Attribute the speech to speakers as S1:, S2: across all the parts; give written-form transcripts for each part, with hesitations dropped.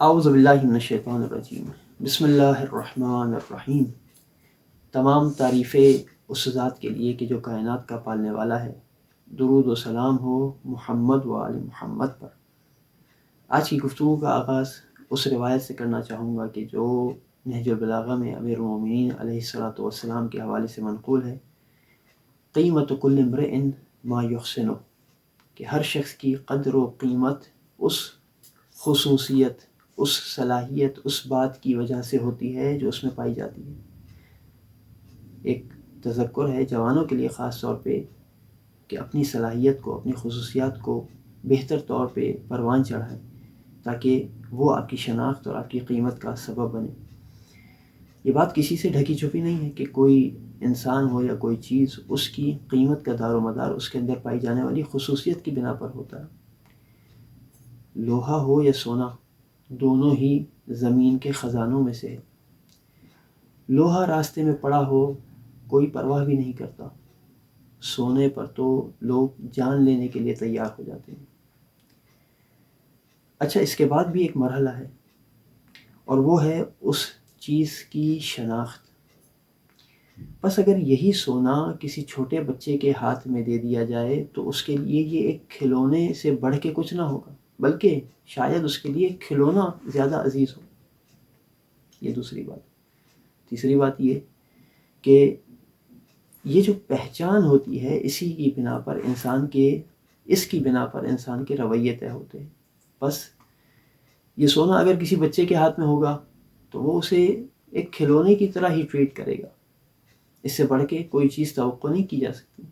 S1: اعوذ باللہ من الشیطان الرجیم، بسم اللہ الرحمن الرحیم۔ تمام تعریفیں اس ذات کے لیے کہ جو کائنات کا پالنے والا ہے۔ درود و سلام ہو محمد و آل محمد پر۔ آج کی گفتگو کا آغاز اس روایت سے کرنا چاہوں گا کہ جو نہج البلاغہ میں امیر المومنین علیہ الصلوۃ والسلام کے حوالے سے منقول ہے، قیمت کل امرئ ما یحسنہ، کہ ہر شخص کی قدر و قیمت اس خصوصیت، اس صلاحیت، اس بات کی وجہ سے ہوتی ہے جو اس میں پائی جاتی ہے۔ ایک تذکر ہے جوانوں کے لیے خاص طور پہ کہ اپنی صلاحیت کو، اپنی خصوصیات کو بہتر طور پہ پروان چڑھائیں تاکہ وہ آپ کی شناخت اور آپ کی قیمت کا سبب بنے۔ یہ بات کسی سے ڈھکی چھپی نہیں ہے کہ کوئی انسان ہو یا کوئی چیز، اس کی قیمت کا دار و مدار اس کے اندر پائی جانے والی خصوصیت کی بنا پر ہوتا ہے۔ لوہا ہو یا سونا، دونوں ہی زمین کے خزانوں میں سے ہے۔ لوہا راستے میں پڑا ہو کوئی پرواہ بھی نہیں کرتا، سونے پر تو لوگ جان لینے کے لیے تیار ہو جاتے ہیں۔ اچھا، اس کے بعد بھی ایک مرحلہ ہے اور وہ ہے اس چیز کی شناخت۔ بس اگر یہی سونا کسی چھوٹے بچے کے ہاتھ میں دے دیا جائے تو اس کے لیے یہ ایک کھلونے سے بڑھ کے کچھ نہ ہوگا، بلکہ شاید اس کے لیے کھلونا زیادہ عزیز ہو۔ یہ دوسری بات۔ تیسری بات یہ کہ یہ جو پہچان ہوتی ہے، اس کی بنا پر انسان کے رویے طے ہوتے ہیں۔ بس یہ سونا اگر کسی بچے کے ہاتھ میں ہوگا تو وہ اسے ایک کھلونے کی طرح ہی ٹریٹ کرے گا، اس سے بڑھ کے کوئی چیز توقع نہیں کی جا سکتی۔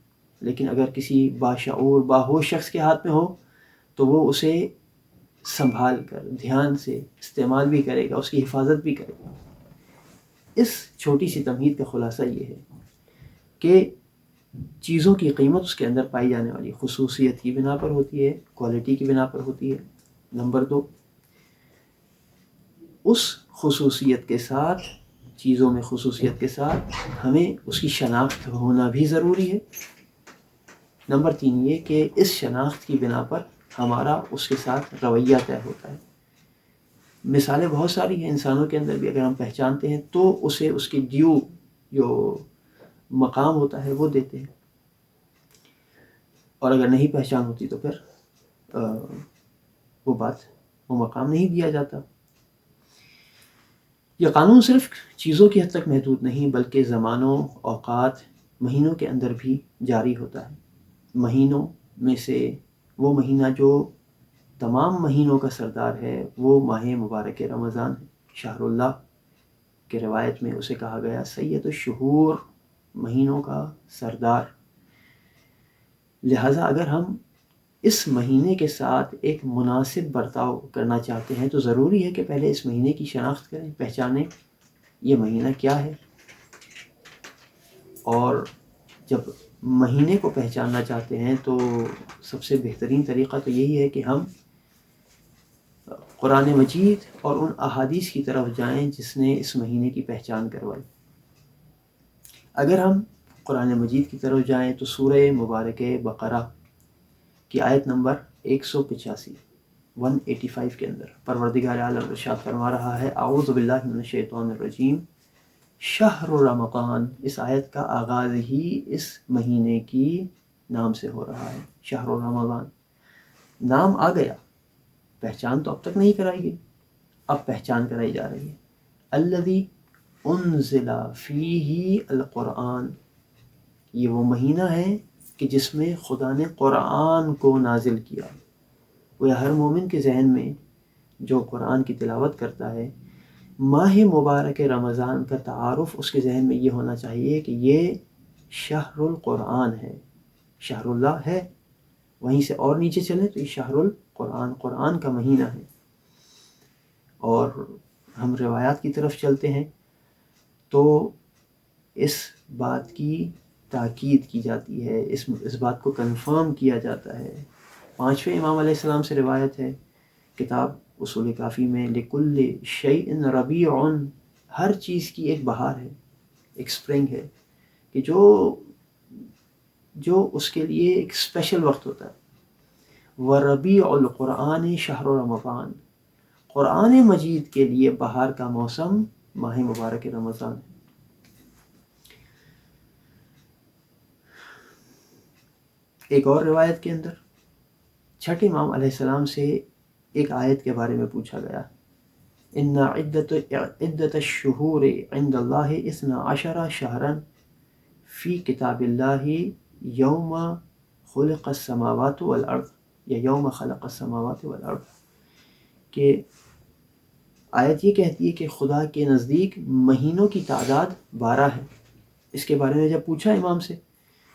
S1: لیکن اگر کسی باشعور باہوش شخص کے ہاتھ میں ہو تو وہ اسے سنبھال کر دھیان سے استعمال بھی کرے گا، اس کی حفاظت بھی کرے گا۔ اس چھوٹی سی تمہید کا خلاصہ یہ ہے کہ چیزوں کی قیمت اس کے اندر پائی جانے والی خصوصیت کی بنا پر ہوتی ہے، کوالٹی کی بنا پر ہوتی ہے۔ نمبر 2، اس خصوصیت کے ساتھ، چیزوں میں خصوصیت کے ساتھ ہمیں اس کی شناخت ہونا بھی ضروری ہے۔ نمبر 3 یہ کہ اس شناخت کی بنا پر ہمارا اس کے ساتھ رویہ طے ہوتا ہے۔ مثالیں بہت ساری ہیں انسانوں کے اندر بھی، اگر ہم پہچانتے ہیں تو اسے اس کی ڈیو جو مقام ہوتا ہے وہ دیتے ہیں، اور اگر نہیں پہچان ہوتی تو پھر وہ مقام نہیں دیا جاتا۔ یہ قانون صرف چیزوں کی حد تک محدود نہیں بلکہ زمانوں، اوقات، مہینوں کے اندر بھی جاری ہوتا ہے۔ مہینوں میں سے وہ مہینہ جو تمام مہینوں کا سردار ہے وہ ماہ مبارک رمضان ہے، شہر اللہ کے روایت میں اسے کہا گیا سید الشہور، مہینوں کا سردار۔ لہٰذا اگر ہم اس مہینے کے ساتھ ایک مناسب برتاؤ کرنا چاہتے ہیں تو ضروری ہے کہ پہلے اس مہینے کی شناخت کریں، پہچانیں یہ مہینہ کیا ہے۔ اور جب مہینے کو پہچاننا چاہتے ہیں تو سب سے بہترین طریقہ تو یہی ہے کہ ہم قرآن مجید اور ان احادیث کی طرف جائیں جس نے اس مہینے کی پہچان کروائی۔ اگر ہم قرآن مجید کی طرف جائیں تو سورہ مبارک بقرہ کی آیت نمبر 185 کے اندر پروردگار عالم ارشاد فرما رہا ہے، اعوذ باللہ من الشیطان الرجیم، شہر رمضان۔ اس آیت کا آغاز ہی اس مہینے کی نام سے ہو رہا ہے، شہر رمضان۔ نام آ گیا، پہچان تو اب تک نہیں کرائی گئی، اب پہچان کرائی جا رہی ہے۔ الذی انزل فیہ القرآن، یہ وہ مہینہ ہے کہ جس میں خدا نے قرآن کو نازل کیا۔ وہ ہر مومن کے ذہن میں جو قرآن کی تلاوت کرتا ہے، ماہ مبارک رمضان کا تعارف اس کے ذہن میں یہ ہونا چاہیے کہ یہ شہر القرآن ہے، شہر اللہ ہے، وہیں سے اور نیچے چلیں تو یہ شہر القرآن، قرآن کا مہینہ ہے۔ اور ہم روایات کی طرف چلتے ہیں تو اس بات کی تاکید کی جاتی ہے، اس بات کو کنفرم کیا جاتا ہے۔ 5ویں امام علیہ السلام سے روایت ہے کتاب اصول کافی میں، لکل شیء ربیع، ہر چیز کی ایک بہار ہے، ایک سپرنگ ہے کہ جو اس کے لیے ایک اسپیشل وقت ہوتا ہے۔ وربیع القرآن شہر رمضان، قرآن مجید کے لیے بہار کا موسم ماہ مبارک رمضان ہے۔ ایک اور روایت کے اندر چھٹے امام علیہ السلام سے ایک آیت کے بارے میں پوچھا گیا، ان عدت الشہور عند اللہ 12 شہرا فی کتاب اللہ یوم خلق السماوات والارض، یا یوم خلق السماوات والارض، کہ آیت یہ کہتی ہے کہ خدا کے نزدیک مہینوں کی تعداد 12 ہے۔ اس کے بارے میں جب پوچھا امام سے،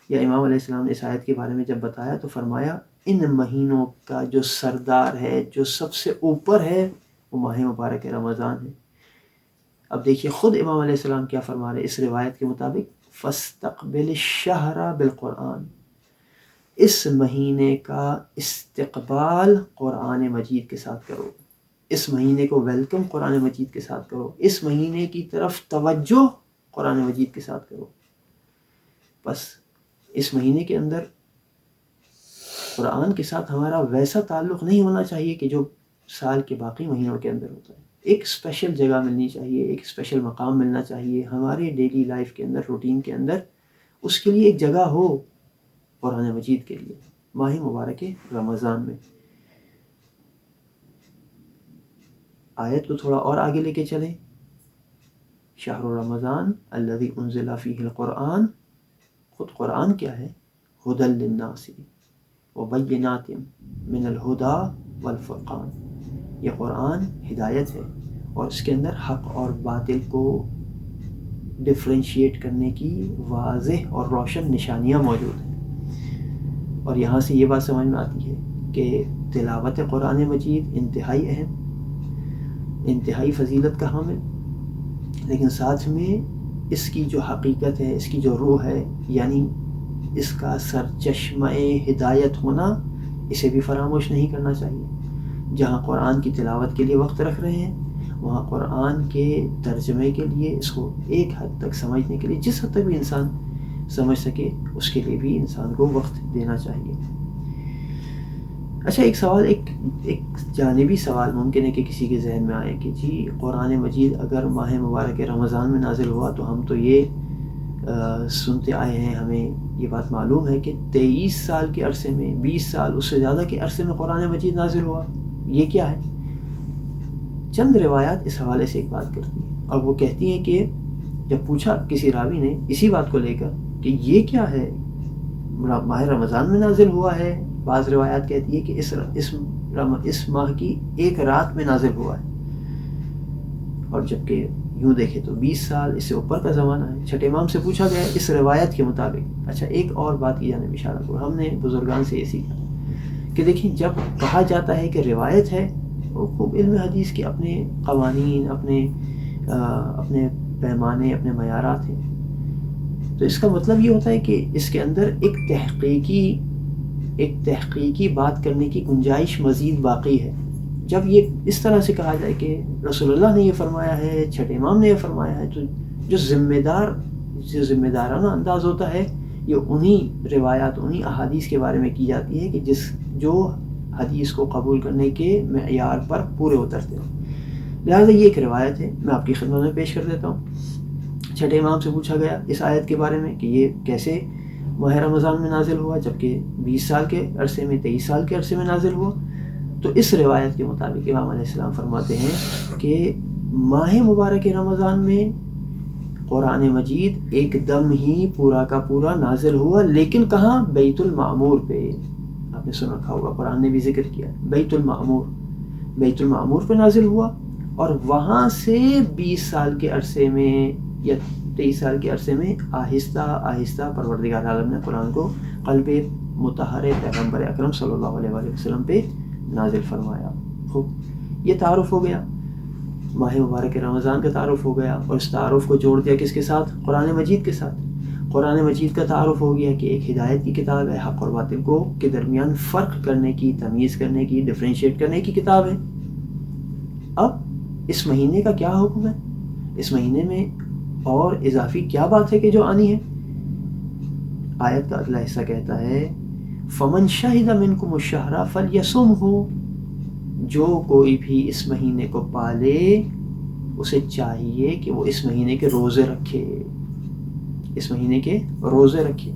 S1: یا امام علیہ السلام نے اس آیت کے بارے میں جب بتایا تو فرمایا ان مہینوں کا جو سردار ہے، جو سب سے اوپر ہے، وہ ماہ مبارک رمضان ہے۔ اب دیکھیے خود امام علیہ السلام کیا فرما رہے اس روایت کے مطابق، فاستقبل الشہر بالقرآن، اس مہینے کا استقبال قرآن مجید کے ساتھ کرو، اس مہینے کو ویلکم قرآن مجید کے ساتھ کرو، اس مہینے کی طرف توجہ قرآن مجید کے ساتھ کرو۔ بس اس مہینے کے اندر قرآن کے ساتھ ہمارا ویسا تعلق نہیں ہونا چاہیے کہ جو سال کے باقی مہینوں کے اندر ہوتا ہے۔ ایک اسپیشل جگہ ملنی چاہیے، ایک اسپیشل مقام ملنا چاہیے ہمارے ڈیلی لائف کے اندر، روٹین کے اندر، اس کے لیے ایک جگہ ہو قرآن مجید کے لیے ماہ مبارک رمضان میں۔ آیت کو تھوڑا اور آگے لے کے چلیں، شہر رمضان الذی انزل فیہ القرآن، خود قرآن کیا ہے؟ ھدی للناس وبینات من الہدی والفرقان، یہ قرآن ہدایت ہے اور اس کے اندر حق اور باطل کو ڈفرینشیٹ کرنے کی واضح اور روشن نشانیاں موجود ہیں۔ اور یہاں سے یہ بات سمجھ میں آتی ہے کہ تلاوت قرآن مجید انتہائی اہم، انتہائی فضیلت کا حامل، لیکن ساتھ میں اس کی جو حقیقت ہے، اس کی جو روح ہے، یعنی اس کا سرچشمہ ہدایت ہونا، اسے بھی فراموش نہیں کرنا چاہیے۔ جہاں قرآن کی تلاوت کے لیے وقت رکھ رہے ہیں، وہاں قرآن کے ترجمے کے لیے، اس کو ایک حد تک سمجھنے کے لیے، جس حد تک بھی انسان سمجھ سکے اس کے لیے بھی انسان کو وقت دینا چاہیے۔ اچھا، ایک سوال، ایک جانبی سوال ممکن ہے کہ کسی کے ذہن میں آئے کہ جی قرآن مجید اگر ماہ مبارک رمضان میں نازل ہوا تو ہم تو یہ سنتے آئے ہیں، ہمیں یہ بات معلوم ہے کہ 23 سال کے عرصے میں، 20 سال اس سے زیادہ کے عرصے میں قرآن مجید نازل ہوا، یہ کیا ہے؟ چند روایات اس حوالے سے ایک بات کرتی ہیں، اور وہ کہتی ہیں کہ جب پوچھا کسی راوی نے اسی بات کو لے کر کہ یہ کیا ہے، ماہ رمضان میں نازل ہوا ہے، بعض روایات کہتی ہے کہ اس ماہ کی ایک رات میں نازل ہوا ہے، اور جبکہ یوں دیکھے تو 20 سال اس سے اوپر کا زمانہ ہے۔ چھٹے امام سے پوچھا گیا اس روایت کے مطابق۔ اچھا، ایک اور بات کی جانب اشارہ کرو، ہم نے بزرگان سے یہ سیکھا کہ دیکھیں جب کہا جاتا ہے کہ روایت ہے، وہ خوب علم حدیث کے اپنے قوانین، اپنے پیمانے، اپنے معیارات ہیں، تو اس کا مطلب یہ ہوتا ہے کہ اس کے اندر ایک تحقیقی بات کرنے کی گنجائش مزید باقی ہے۔ جب یہ اس طرح سے کہا جائے کہ رسول اللہ نے یہ فرمایا ہے، چھٹے امام نے یہ فرمایا ہے، تو جو ذمہ دارانہ انداز ہوتا ہے یہ انہی روایات، انہی احادیث کے بارے میں کی جاتی ہے کہ جو حدیث کو قبول کرنے کے معیار پر پورے اترتے ہیں۔ لہٰذا یہ ایک روایت ہے، میں آپ کی خدمت میں پیش کر دیتا ہوں۔ چھٹے امام سے پوچھا گیا اس آیت کے بارے میں کہ یہ کیسے ماہ رمضان میں نازل ہوا، جبکہ 20 سال کے عرصے میں، 23 سال کے عرصے میں نازل ہوا، تو اس روایت کے مطابق امام علیہ السلام فرماتے ہیں کہ ماہ مبارک رمضان میں قرآن مجید ایک دم ہی پورا کا پورا نازل ہوا، لیکن کہاں؟ بیت المعمور پہ۔ آپ نے سن رکھا ہوگا، قرآن نے بھی ذکر کیا، بیت المعمور پہ نازل ہوا، اور وہاں سے 20 سال کے عرصے میں یا 23 سال کے عرصے میں آہستہ آہستہ پروردگار عالم نے قرآن کو قلب مطہر پیغمبر اکرم صلی اللہ علیہ وآلہ وسلم پہ نازل فرمایا۔ خوب، یہ تعارف ہو گیا، ماہ مبارک رمضان کا تعارف ہو گیا، اور اس تعارف کو جوڑ دیا کس کے ساتھ؟ قرآن مجید کے ساتھ۔ قرآن مجید کا تعارف ہو گیا کہ ایک ہدایت کی کتاب ہے، حق اور باطل کو کے درمیان فرق کرنے کی، تمیز کرنے کی، ڈفرینشیٹ کرنے کی کتاب ہے۔ اب اس مہینے کا کیا حکم ہے؟ اس مہینے میں اور اضافی کیا بات ہے کہ جو آنی ہے؟ آیت کا اگلا حصہ کہتا ہے فَمَنْ شَهِدَ مِنْكُمُ الشَّهْرَ فَلْيَصُمْهُ، جو کوئی بھی اس مہینے کو پالے اسے چاہیے کہ وہ اس مہینے کے روزے رکھے، اس مہینے کے روزے رکھے۔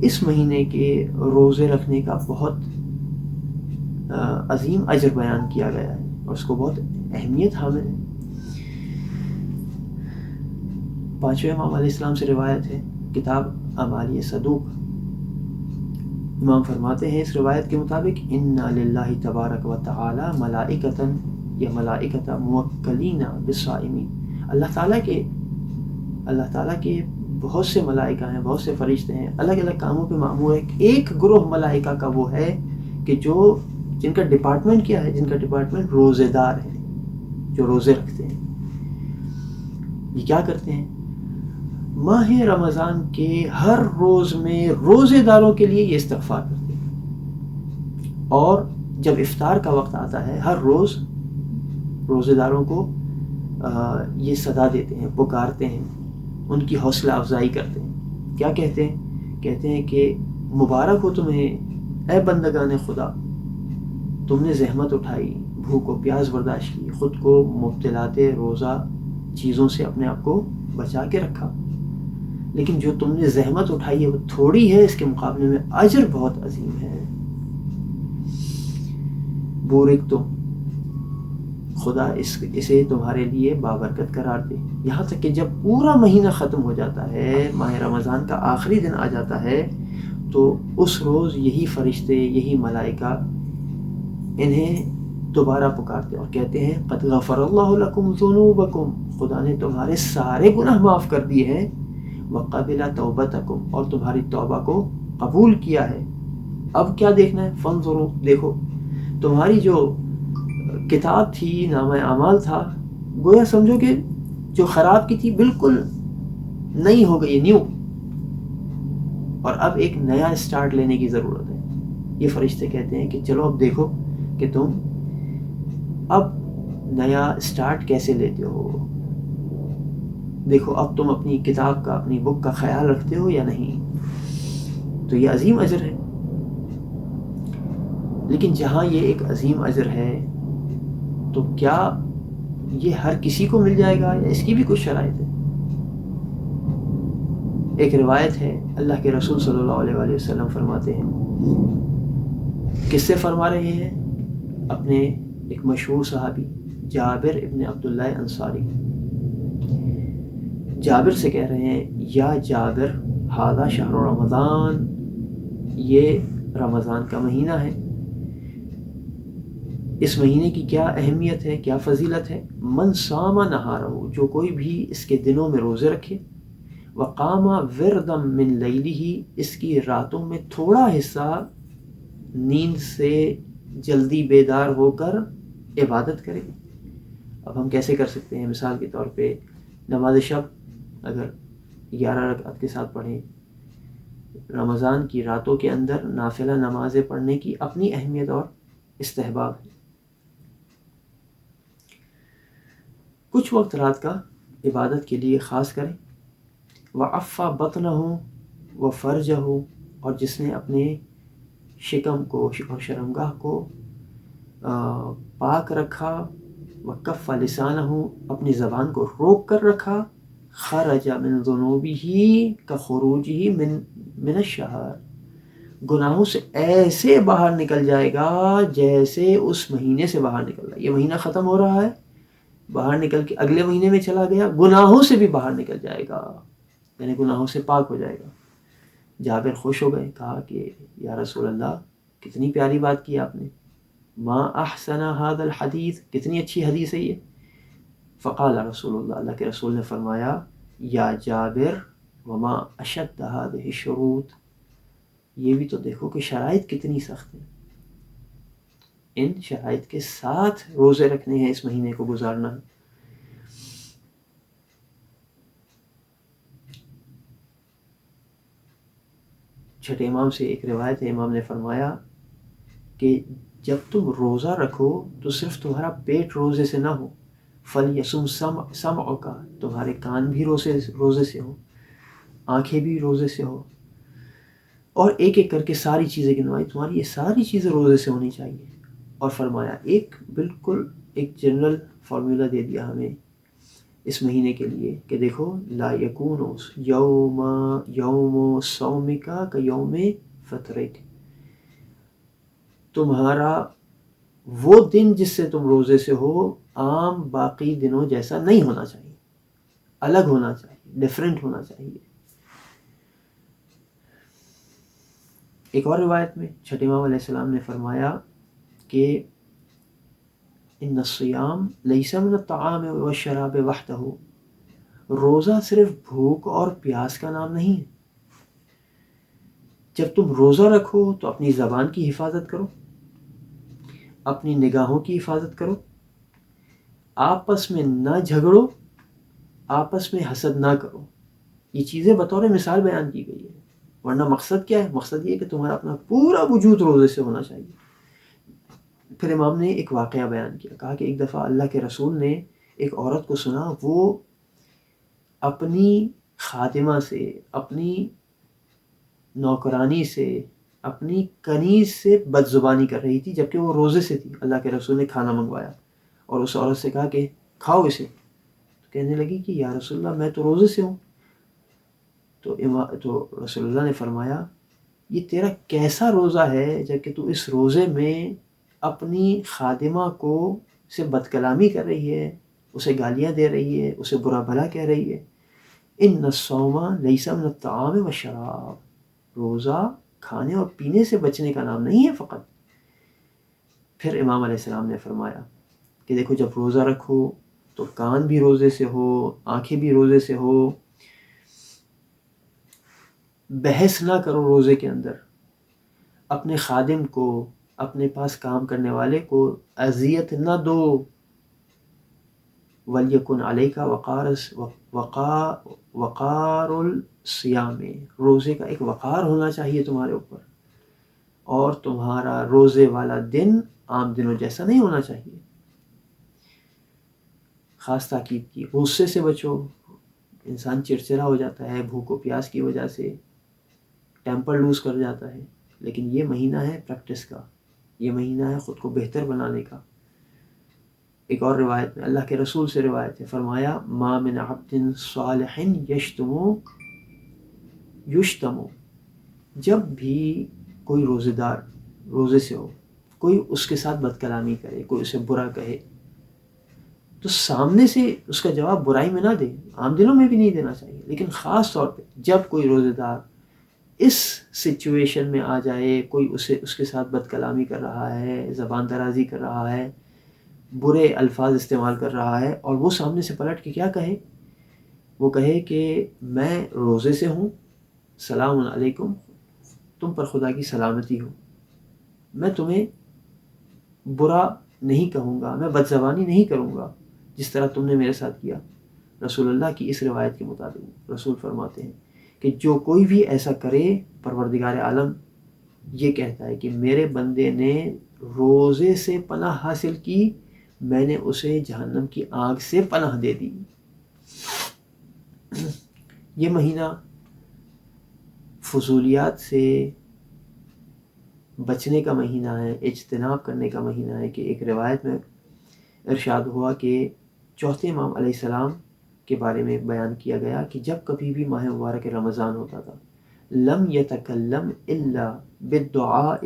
S1: اس مہینے کے روزے رکھنے کا بہت عظیم اجر بیان کیا گیا ہے اور اس کو بہت اہمیت حامل ہے۔ پانچویں امام علیہ السلام سے روایت ہے، کتاب اعمال صدوق، امام فرماتے ہیں اس روایت کے مطابق انا للہ تبارک و تعالی ملائکۃ یا ملائکۃ موکلین بالصائمین، اللہ تعالیٰ کے بہت سے ملائکہ ہیں، بہت سے فرشتے ہیں، الگ الگ کاموں پہ مأمور ہے۔ ایک گروہ ملائکہ کا وہ ہے کہ جن کا ڈپارٹمنٹ کیا ہے، جن کا ڈپارٹمنٹ روزے دار ہے، جو روزے رکھتے ہیں۔ یہ کیا کرتے ہیں؟ ماہ رمضان کے ہر روز میں روزے داروں کے لیے یہ استغفار کرتے ہیں، اور جب افطار کا وقت آتا ہے ہر روز روزے داروں کو یہ صدا دیتے ہیں، پکارتے ہیں، ان کی حوصلہ افزائی کرتے ہیں۔ کیا کہتے ہیں؟ کہتے ہیں کہ مبارک ہو تمہیں اے بندگان خدا، تم نے زحمت اٹھائی، بھوک و پیاس برداشت کی، خود کو مبتلات روزہ چیزوں سے اپنے آپ کو بچا کے رکھا، لیکن جو تم نے زحمت اٹھائی ہے وہ تھوڑی ہے، اس کے مقابلے میں اجر بہت عظیم ہے۔ بورک تم، خدا اسے تمہارے لیے بابرکت قرار دے۔ یہاں تک کہ جب پورا مہینہ ختم ہو جاتا ہے، ماہ رمضان کا آخری دن آ جاتا ہے، تو اس روز یہی فرشتے، یہی ملائکہ انہیں دوبارہ پکارتے اور کہتے ہیں قد غفر اللہ لکم ذنوبکم، خدا نے تمہارے سارے گناہ معاف کر دیے ہیں، وقبل توبتکم، اور تمہاری توبہ کو قبول کیا ہے۔ اب کیا دیکھنا ہے؟ فانظروا، دیکھو تمہاری جو کتاب تھی، نامہ اعمال تھا، گویا سمجھو کہ جو خراب کی تھی بالکل نئی ہو گئی، نیو، اور اب ایک نیا اسٹارٹ لینے کی ضرورت ہے۔ یہ فرشتے کہتے ہیں کہ چلو اب دیکھو کہ تم اب نیا اسٹارٹ کیسے لیتے ہو، دیکھو اب تم اپنی کتاب کا، اپنی بک کا خیال رکھتے ہو یا نہیں۔ تو یہ عظیم اجر ہے، لیکن جہاں یہ ایک عظیم اجر ہے تو کیا یہ ہر کسی کو مل جائے گا یا اس کی بھی کچھ شرائط ہے؟ ایک روایت ہے، اللہ کے رسول صلی اللہ علیہ وآلہ وسلم فرماتے ہیں، کس سے فرما رہے ہیں؟ اپنے ایک مشہور صحابی جابر ابن عبداللہ انصاری، جابر سے کہہ رہے ہیں یا جابر ھذا شہر رمضان، یہ رمضان کا مہینہ ہے، اس مہینے کی کیا اہمیت ہے، کیا فضیلت ہے؟ من صام نہارہ، جو کوئی بھی اس کے دنوں میں روزے رکھے، وقام وردا من لیلہ، اس کی راتوں میں تھوڑا حصہ نیند سے جلدی بیدار ہو کر عبادت کرے۔ اب ہم کیسے کر سکتے ہیں؟ مثال کے طور پہ نماز شب اگر 11 رکعت کے ساتھ پڑھیں، رمضان کی راتوں کے اندر نافلہ نمازیں پڑھنے کی اپنی اہمیت اور استحباب ہے۔ کچھ وقت رات کا عبادت کے لیے خاص کریں۔ وعفا بطنہ و فرجہ، اور جس نے اپنے شکم کو اور شرمگاہ کو پاک رکھا، وکف لسانہ، اپنی زبان کو روک کر رکھا، خرج من ذنوبہ کخروجہ من الشہر، گناہوں سے ایسے باہر نکل جائے گا جیسے اس مہینے سے باہر نکل رہا ہے۔ یہ مہینہ ختم ہو رہا ہے، باہر نکل کے اگلے مہینے میں چلا گیا، گناہوں سے بھی باہر نکل جائے گا، یعنی گناہوں سے پاک ہو جائے گا۔ جابر خوش ہو گئے، کہا کہ یا رسول اللہ، کتنی پیاری بات کی آپ نے، ما احسن هذا الحدیث، کتنی اچھی حدیث ہے یہ۔ فقال رسول اللہ، اللہ کے رسول نے فرمایا یا جابر وما اشد هذه الشروط، یہ بھی تو دیکھو کہ شرائط کتنی سخت ہیں، ان شرائط کے ساتھ روزے رکھنے ہیں، اس مہینے کو گزارنا ہے۔ چھٹے امام سے ایک روایت ہے، امام نے فرمایا کہ جب تم روزہ رکھو تو صرف تمہارا پیٹ روزے سے نہ ہو، فَلْيَصُمْ سَمْعُكَ، تمہارے کان بھی روزے سے ہو، آنکھیں بھی روزے سے ہو، اور ایک ایک کر کے ساری چیزیں گنوائی، تمہاری یہ ساری چیزیں روزے سے ہونی چاہیے۔ اور فرمایا ایک بالکل ایک جنرل فارمولا دے دیا ہمیں اس مہینے کے لیے کہ دیکھو لا یکون یوم صومکا کا یوم فطرک، تمہارا وہ دن جس سے تم روزے سے ہو عام باقی دنوں جیسا نہیں ہونا چاہیے، الگ ہونا چاہیے، ڈیفرنٹ ہونا چاہیے۔ ایک اور روایت میں چھٹے امام علیہ السلام نے فرمایا کہ ان الصیام لیس من الطعام والشراب وحدہ، روزہ صرف بھوک اور پیاس کا نام نہیں ہے۔ جب تم روزہ رکھو تو اپنی زبان کی حفاظت کرو، اپنی نگاہوں کی حفاظت کرو، آپس میں نہ جھگڑو، آپس میں حسد نہ کرو۔ یہ چیزیں بطور مثال بیان کی گئی ہے، ورنہ مقصد کیا ہے؟ مقصد یہ کہ تمہارا اپنا پورا وجود روزے سے ہونا چاہیے۔ پھر امام نے ایک واقعہ بیان کیا، کہا کہ ایک دفعہ اللہ کے رسول نے ایک عورت کو سنا، وہ اپنی خادمہ سے، اپنی نوکرانی سے، اپنی کنیز سے بد زبانی کر رہی تھی جبکہ وہ روزے سے تھی۔ اللہ کے رسول نے کھانا منگوایا اور اس عورت سے کہا کہ کھاؤ اسے، تو کہنے لگی کہ یا رسول اللہ میں تو روزے سے ہوں۔ تو رسول اللہ نے فرمایا یہ تیرا کیسا روزہ ہے جبکہ تو اس روزے میں اپنی خادمہ کو سے بد کلامی کر رہی ہے، اسے گالیاں دے رہی ہے، اسے برا بھلا کہہ رہی ہے۔ ان الصوم لیس من الطعام والشراب، روزہ کھانے اور پینے سے بچنے کا نام نہیں ہے فقط۔ پھر امام علیہ السلام نے فرمایا کہ دیکھو جب روزہ رکھو تو کان بھی روزے سے ہو، آنکھیں بھی روزے سے ہو، بحث نہ کرو روزے کے اندر، اپنے خادم کو، اپنے پاس کام کرنے والے کو اذیت نہ دو، وَلْيَكُنْ عَلَيْكَ وَقَارُ الصِّيَامِ، روزے کا ایک وقار ہونا چاہیے تمہارے اوپر، اور تمہارا روزے والا دن عام دنوں جیسا نہیں ہونا چاہیے۔ خاص تاکید کی غصے سے بچو، انسان چڑچڑا ہو جاتا ہے بھوک و پیاس کی وجہ سے، ٹیمپر لوز کر جاتا ہے، لیکن یہ مہینہ ہے پریکٹس کا، یہ مہینہ ہے خود کو بہتر بنانے کا۔ ایک اور روایت میں اللہ کے رسول سے روایت ہے، فرمایا ما من عبد صالح یشتم، جب بھی کوئی روزے دار روزے سے ہو، کوئی اس کے ساتھ بد کلامی کرے، کوئی اسے برا کہے، تو سامنے سے اس کا جواب برائی میں نہ دے، عام دنوں میں بھی نہیں دینا چاہیے، لیکن خاص طور پہ جب کوئی روزے دار اس سچویشن میں آ جائے، کوئی اس کے ساتھ بد کلامی کر رہا ہے، زبان درازی کر رہا ہے، برے الفاظ استعمال کر رہا ہے، اور وہ سامنے سے پلٹ کے کیا کہے؟ وہ کہے کہ میں روزے سے ہوں، سلام علیکم، تم پر خدا کی سلامتی ہو، میں تمہیں برا نہیں کہوں گا، میں بد زبانی نہیں کروں گا جس طرح تم نے میرے ساتھ کیا۔ رسول اللہ کی اس روایت کے مطابق رسول فرماتے ہیں کہ جو کوئی بھی ایسا کرے، پروردگار عالم یہ کہتا ہے کہ میرے بندے نے روزے سے پناہ حاصل کی، میں نے اسے جہنم کی آگ سے پناہ دے دی۔ یہ مہینہ فضولیات سے بچنے کا مہینہ ہے، اجتناب کرنے کا مہینہ ہے۔ کہ ایک روایت میں ارشاد ہوا کہ چوتھے امام علیہ السلام کے بارے میں بیان کیا گیا کہ جب کبھی بھی ماہ مبارک رمضان ہوتا تھا، لم یتکلم الا بالدعاء،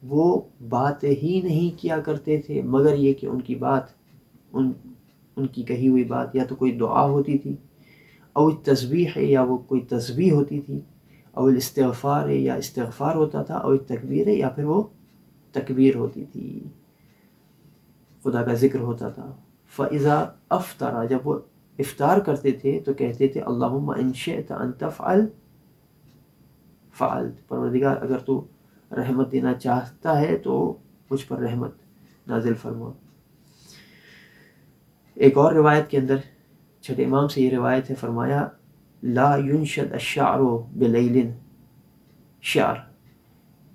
S1: وہ بات ہی نہیں کیا کرتے تھے مگر یہ کہ ان کی بات، ان کی کہی ہوئی بات یا تو کوئی دعا ہوتی تھی، او تسبیح ہے یا وہ کوئی تسبیح ہوتی تھی، او الاستغفار ہے یا استغفار ہوتا تھا، او تکبیر ہے یا پھر وہ تکبیر ہوتی تھی، خدا کا ذکر ہوتا تھا۔ فَإِذَا أَفْطَرَ، جب وہ افطار کرتے تھے تو کہتے تھے اللہم ان شئت ان تفعل فعلت، پروردگار اگر تو رحمت دینا چاہتا ہے تو مجھ پر رحمت نازل فرما۔ ایک اور روایت کے اندر چھٹے امام سے یہ روایت ہے، فرمایا لا ينشد الشعر بلیل، شعر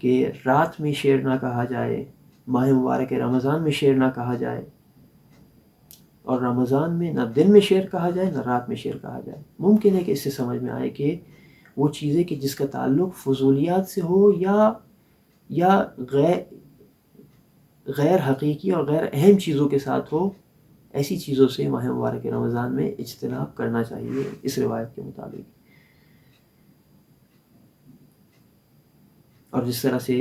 S1: کہ رات میں شعر نہ کہا جائے، ماہ مبارک رمضان میں شعر نہ کہا جائے، اور رمضان میں نہ دن میں شعر کہا جائے نہ رات میں شعر کہا جائے۔ ممکن ہے کہ اس سے سمجھ میں آئے کہ وہ چیزیں کہ جس کا تعلق فضولیات سے ہو یا غیر حقیقی اور غیر اہم چیزوں کے ساتھ ہو، ایسی چیزوں سے ماہ مبارک رمضان میں اجتناب کرنا چاہیے اس روایت کے مطابق۔ اور جس طرح سے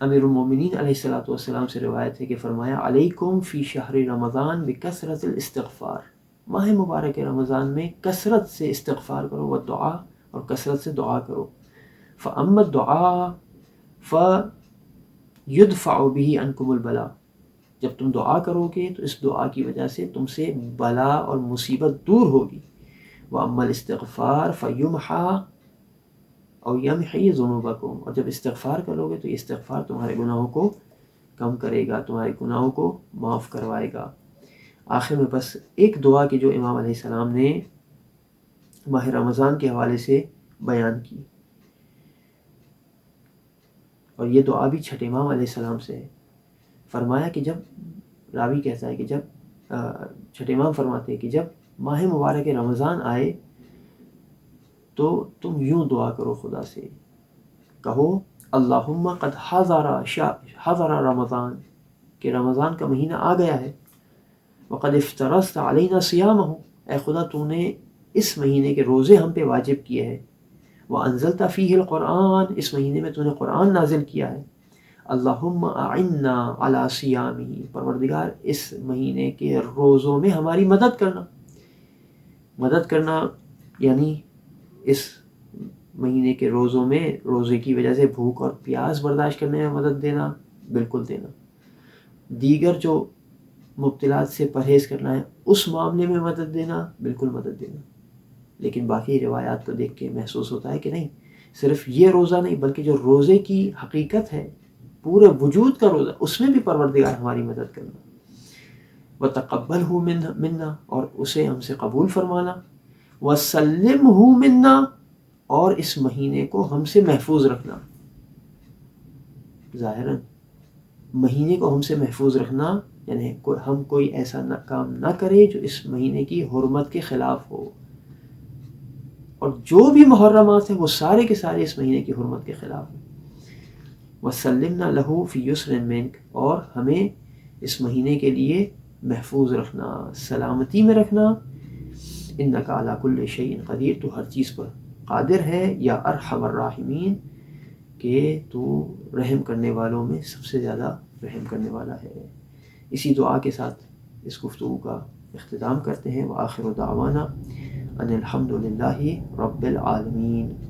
S1: امیر المومنین علیہ الصلوۃ والسلام سے روایت ہے کہ فرمایا علیکم فی شہر رمضان بکثرت الاستغفار، ماہ مبارک رمضان میں کثرت سے استغفار کرو، والدعاء، اور کثرت سے دعا کرو۔ فاما الدعاء فیدفع به عنکم البلاء، جب تم دعا کرو گے تو اس دعا کی وجہ سے تم سے بلا اور مصیبت دور ہوگی۔ واما الاستغفار فیمحا اور یمحی ذنوبکم، اور جب استغفار کرو گے تو یہ استغفار تمہارے گناہوں کو کم کرے گا، تمہارے گناہوں کو معاف کروائے گا۔ آخر میں بس ایک دعا کی جو امام علیہ السلام نے ماہ رمضان کے حوالے سے بیان کی، اور یہ دعا بھی چھٹے امام علیہ السلام سے ہے۔ فرمایا کہ جب راوی کہتا ہے کہ جب چھٹے امام فرماتے ہیں کہ جب ماہ مبارک رمضان آئے تو تم یوں دعا کرو خدا سے، کہو اللہم قد حضر رمضان، کہ رمضان کا مہینہ آ گیا ہے، وقد افترضت علینا صیامہ، اے خدا تو نے اس مہینے کے روزے ہم پہ واجب کیے ہیں، وانزلت فیہ القرآن، اس مہینے میں تو نے قرآن نازل کیا ہے، اللہم اعنا علی صیامہ، پروردگار اس مہینے کے روزوں میں ہماری مدد کرنا۔ مدد کرنا یعنی اس مہینے کے روزوں میں روزے کی وجہ سے بھوک اور پیاس برداشت کرنے میں مدد دینا، بالکل دینا۔ دیگر جو مبتلات سے پرہیز کرنا ہے اس معاملے میں مدد دینا، بالکل مدد دینا۔ لیکن باقی روایات کو دیکھ کے محسوس ہوتا ہے کہ نہیں، صرف یہ روزہ نہیں بلکہ جو روزے کی حقیقت ہے، پورے وجود کا روزہ، اس میں بھی پروردگار ہماری مدد کرنا۔ وَتَقَبَّلْهُ مِنَّا، اور اسے ہم سے قبول فرمانا، وَسَلِّمْهُ مِنَّا، اور اس مہینے کو ہم سے محفوظ رکھنا۔ ظاہراً مہینے کو ہم سے محفوظ رکھنا یعنی ہم کوئی ایسا کام نہ کرے جو اس مہینے کی حرمت کے خلاف ہو، اور جو بھی محرمات ہیں وہ سارے کے سارے اس مہینے کی حرمت کے خلاف ہیں۔ وَسَلِّمْنَا لَهُ فِي يُسْرٍ مِّنْكَ، اور ہمیں اس مہینے کے لیے محفوظ رکھنا، سلامتی میں رکھنا۔ إِنَّكَ عَلَى كُلِّ شَيْءٍ قَدِيرٌ، تو ہر چیز پر قادر ہے، یا ارحم الراحمین، کہ تو رحم کرنے والوں میں سب سے زیادہ رحم کرنے والا ہے۔ اسی دعا کے ساتھ اس گفتگو کا اختتام کرتے ہیں۔ وآخر دعوانا ان الحمد للہ رب العالمین۔